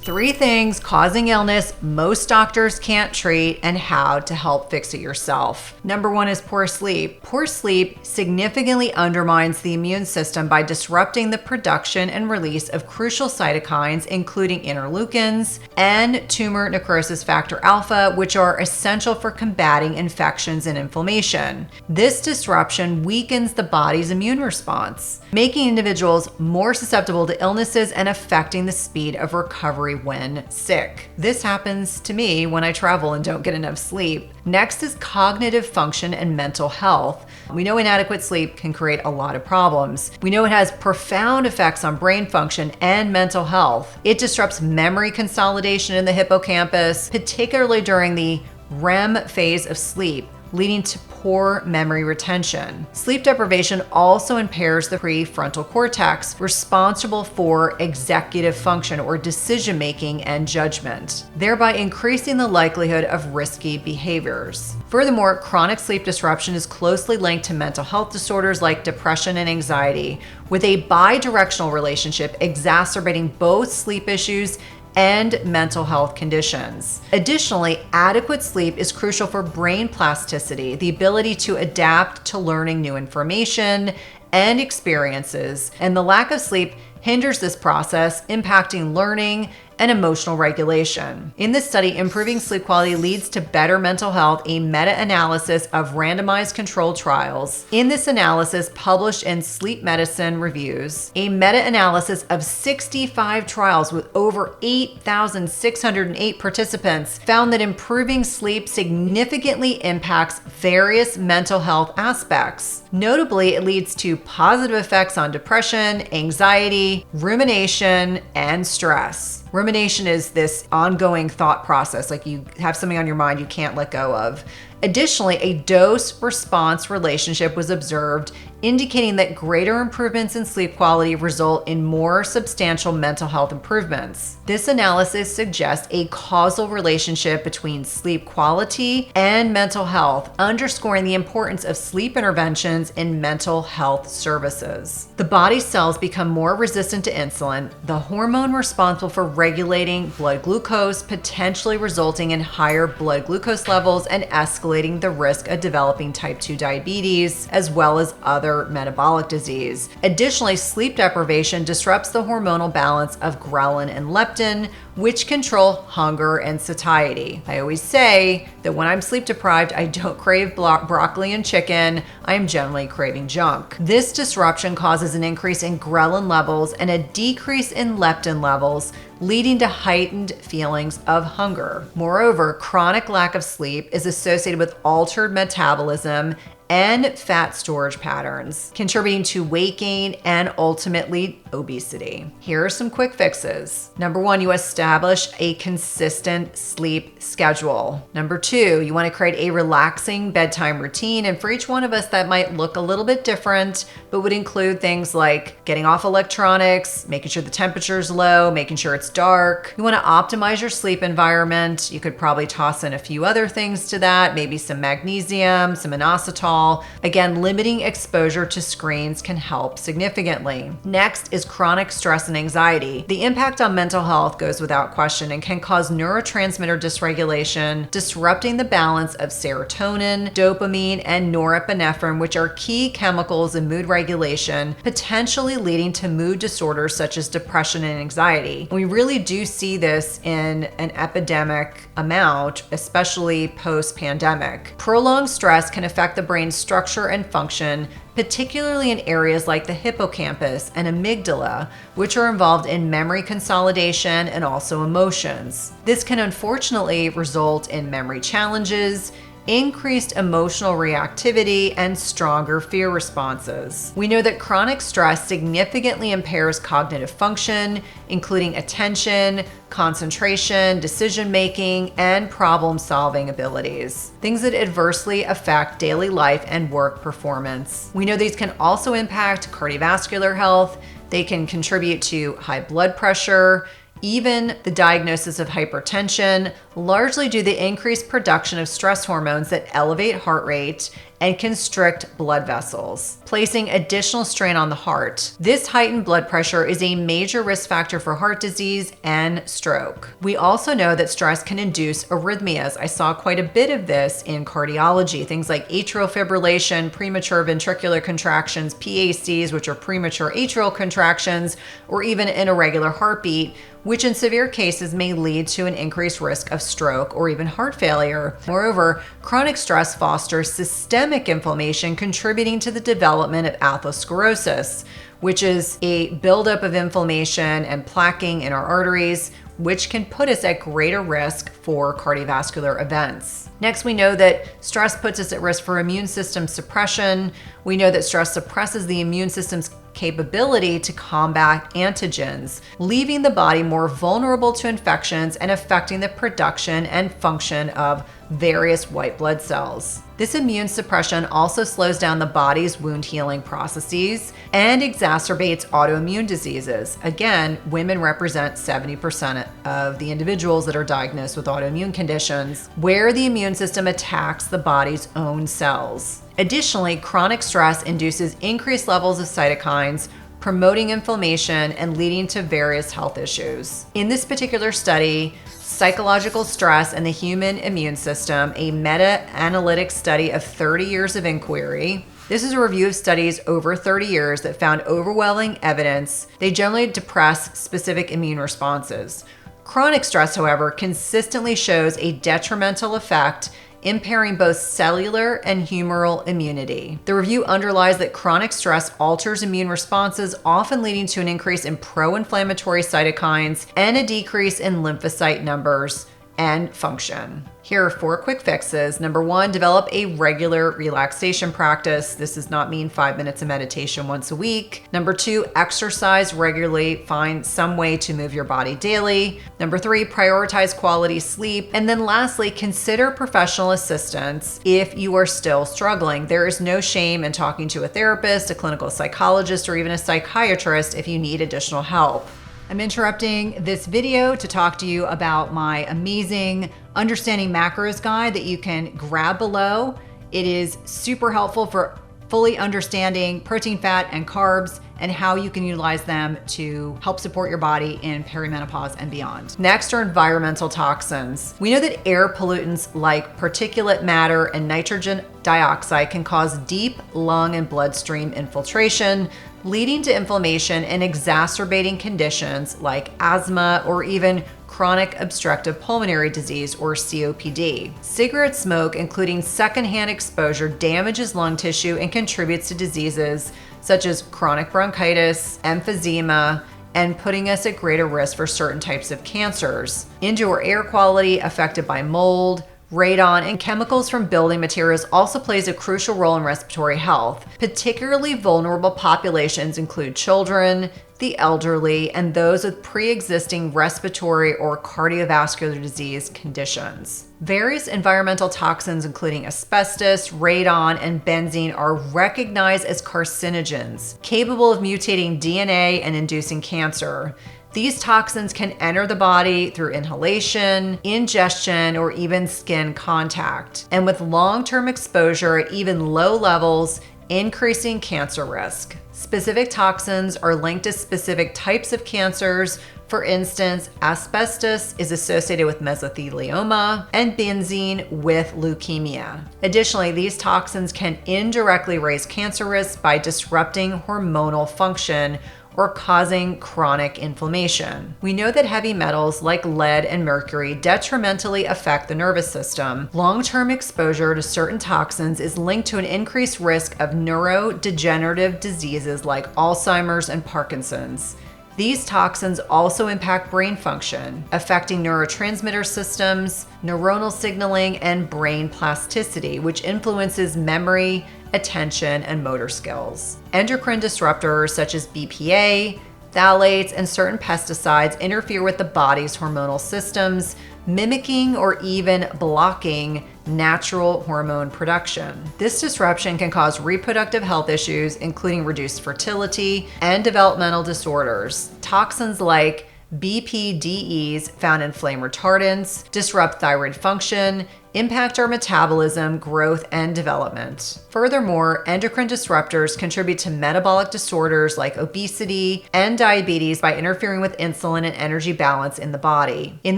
3 things causing illness most doctors can't treat and how to help fix it yourself. Number 1 is poor sleep. Poor sleep significantly undermines the immune system by disrupting the production and release of crucial cytokines, including interleukins and tumor necrosis factor alpha, which are essential for combating infections and inflammation. This disruption weakens the body's immune response, making individuals more susceptible to illnesses and affecting the speed of recovery when sick. This happens to me when I travel and don't get enough sleep. Next is cognitive function and mental health. We know inadequate sleep can create a lot of problems. We know it has profound effects on brain function and mental health. It disrupts memory consolidation in the hippocampus, particularly during the REM phase of sleep, leading to poor memory retention. Sleep deprivation also impairs the prefrontal cortex, responsible for executive function or decision-making and judgment, thereby increasing the likelihood of risky behaviors. Furthermore, chronic sleep disruption is closely linked to mental health disorders like depression and anxiety, with a bidirectional relationship exacerbating both sleep issues and mental health conditions. Additionally, adequate sleep is crucial for brain plasticity, the ability to adapt to learning new information and experiences, and the lack of sleep hinders this process, impacting learning and emotional regulation. In this study, improving sleep quality leads to better mental health, a meta-analysis of randomized controlled trials. In this analysis, published in Sleep Medicine Reviews, a meta-analysis of 65 trials with over 8,608 participants found that improving sleep significantly impacts various mental health aspects. Notably, it leads to positive effects on depression, anxiety, rumination, and stress. Rumination is this ongoing thought process, like you have something on your mind you can't let go of. Additionally, a dose-response relationship was observed, indicating that greater improvements in sleep quality result in more substantial mental health improvements. This analysis suggests a causal relationship between sleep quality and mental health, underscoring the importance of sleep interventions in mental health services. The body's cells become more resistant to insulin, the hormone responsible for regulating blood glucose, potentially resulting in higher blood glucose levels and escalating the risk of developing type 2 diabetes, as well as other metabolic disease. Additionally, sleep deprivation disrupts the hormonal balance of ghrelin and leptin, which control hunger and satiety. I always say that when I'm sleep deprived, I don't crave broccoli and chicken. I am generally craving junk. This disruption causes an increase in ghrelin levels and a decrease in leptin levels, leading to heightened feelings of hunger. Moreover, chronic lack of sleep is associated with altered metabolism and fat storage patterns, contributing to weight gain and ultimately obesity. Here are some quick fixes. Number 1, you establish a consistent sleep schedule. Number 2, you want to create a relaxing bedtime routine. And for each one of us, that might look a little bit different, but would include things like getting off electronics, making sure the temperature is low, making sure it's dark. You want to optimize your sleep environment. You could probably toss in a few other things to that, maybe some magnesium, some inositol. Again, limiting exposure to screens can help significantly. Next is chronic stress and anxiety. The impact on mental health goes without question and can cause neurotransmitter dysregulation, disrupting the balance of serotonin, dopamine, and norepinephrine, which are key chemicals in mood regulation, potentially leading to mood disorders such as depression and anxiety. And we really do see this in an epidemic amount, especially post-pandemic. Prolonged stress can affect the brain's structure and function, particularly in areas like the hippocampus and amygdala, which are involved in memory consolidation and also emotions. This can unfortunately result in memory challenges, increased emotional reactivity, and stronger fear responses. We know that chronic stress significantly impairs cognitive function, including attention, concentration, decision-making, and problem-solving abilities, things that adversely affect daily life and work performance. We know these can also impact cardiovascular health. They can contribute to high blood pressure, even the diagnosis of hypertension, largely due to the increased production of stress hormones that elevate heart rate and constrict blood vessels, placing additional strain on the heart. This heightened blood pressure is a major risk factor for heart disease and stroke. We also know that stress can induce arrhythmias. I saw quite a bit of this in cardiology, things like atrial fibrillation, premature ventricular contractions, PACs, which are premature atrial contractions, or even an irregular heartbeat, which in severe cases may lead to an increased risk of stroke or even heart failure. Moreover, chronic stress fosters systemic inflammation, contributing to the development of atherosclerosis, which is a buildup of inflammation and plaquing in our arteries, which can put us at greater risk for cardiovascular events. Next, we know that stress puts us at risk for immune system suppression. We know that stress suppresses the immune system's capability to combat antigens, leaving the body more vulnerable to infections and affecting the production and function of various white blood cells. This immune suppression also slows down the body's wound healing processes and exacerbates autoimmune diseases. Again, women represent 70% of the individuals that are diagnosed with autoimmune conditions, where the immune system attacks the body's own cells. Additionally, chronic stress induces increased levels of cytokines, promoting inflammation and leading to various health issues. In this particular study, Psychological Stress and the Human Immune System, a meta-analytic study of 30 years of inquiry. This is a review of studies over 30 years that found overwhelming evidence. They generally depress specific immune responses. Chronic stress, however, consistently shows a detrimental effect, impairing both cellular and humoral immunity. The review underlies that chronic stress alters immune responses, often leading to an increase in pro-inflammatory cytokines and a decrease in lymphocyte numbers and function. Here are 4 quick fixes. Number 1, develop a regular relaxation practice. This does not mean 5 minutes of meditation once a week. Number 2, exercise regularly. Find some way to move your body daily. Number 3, prioritize quality sleep. And then lastly, consider professional assistance if you are still struggling. There is no shame in talking to a therapist, a clinical psychologist, or even a psychiatrist if you need additional help. I'm interrupting this video to talk to you about my amazing Understanding Macros guide that you can grab below. It is super helpful for fully understanding protein, fat, and carbs and how you can utilize them to help support your body in perimenopause and beyond. Next are environmental toxins. We know that air pollutants like particulate matter and nitrogen dioxide can cause deep lung and bloodstream infiltration, leading to inflammation and exacerbating conditions like asthma or even chronic obstructive pulmonary disease or COPD. Cigarette smoke, including secondhand exposure, damages lung tissue and contributes to diseases such as chronic bronchitis, emphysema, and putting us at greater risk for certain types of cancers. Indoor air quality affected by mold, radon, and chemicals from building materials also plays a crucial role in respiratory health. Particularly vulnerable populations include children, the elderly, and those with pre-existing respiratory or cardiovascular disease conditions. Various environmental toxins, including asbestos, radon, and benzene, are recognized as carcinogens, capable of mutating DNA and inducing cancer. These toxins can enter the body through inhalation, ingestion, or even skin contact. And with long-term exposure at even low levels, increasing cancer risk. Specific toxins are linked to specific types of cancers. For instance, asbestos is associated with mesothelioma and benzene with leukemia. Additionally, these toxins can indirectly raise cancer risk by disrupting hormonal function or causing chronic inflammation. We know that heavy metals like lead and mercury detrimentally affect the nervous system. Long-term exposure to certain toxins is linked to an increased risk of neurodegenerative diseases like Alzheimer's and Parkinson's. These toxins also impact brain function, affecting neurotransmitter systems, neuronal signaling, and brain plasticity, which influences memory, attention, and motor skills. Endocrine disruptors such as BPA, phthalates, and certain pesticides interfere with the body's hormonal systems, mimicking or even blocking natural hormone production. This disruption can cause reproductive health issues, including reduced fertility and developmental disorders. Toxins like BPDEs found in flame retardants, disrupt thyroid function, impact our metabolism, growth, and development. Furthermore, endocrine disruptors contribute to metabolic disorders like obesity and diabetes by interfering with insulin and energy balance in the body. In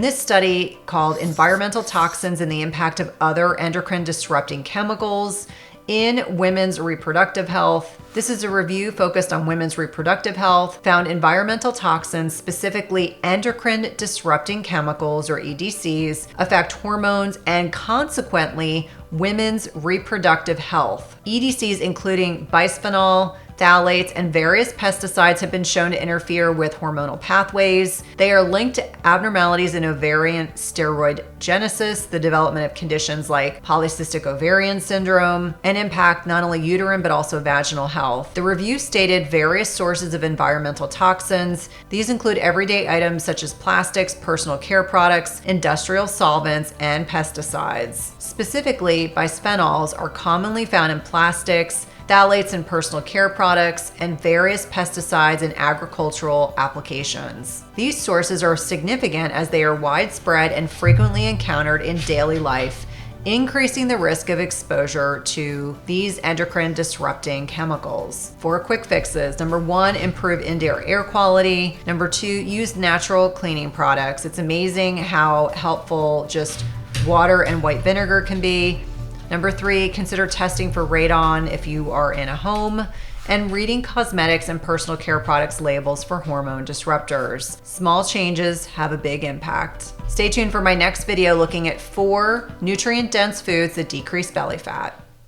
this study called Environmental Toxins and the Impact of Other Endocrine Disrupting Chemicals in Women's Reproductive Health, this is a review focused on women's reproductive health, found environmental toxins, specifically endocrine disrupting chemicals or EDCs, affect hormones and consequently women's reproductive health. EDCs, including bisphenol, phthalates, and various pesticides, have been shown to interfere with hormonal pathways. They are linked to abnormalities in ovarian steroid genesis, the development of conditions like polycystic ovarian syndrome, and impact not only uterine but also vaginal health. The review stated various sources of environmental toxins. These include everyday items such as plastics, personal care products, industrial solvents, and pesticides. Specifically, bisphenols are commonly found in plastics, phthalates in personal care products, and various pesticides in agricultural applications. These sources are significant as they are widespread and frequently encountered in daily life, increasing the risk of exposure to these endocrine disrupting chemicals. 4 quick fixes. Number 1, improve indoor air quality. Number 2, use natural cleaning products. It's amazing how helpful just water and white vinegar can be. Number 3, consider testing for radon if you are in a home, and reading cosmetics and personal care products labels for hormone disruptors. Small changes have a big impact. Stay tuned for my next video looking at 4 nutrient-dense foods that decrease belly fat.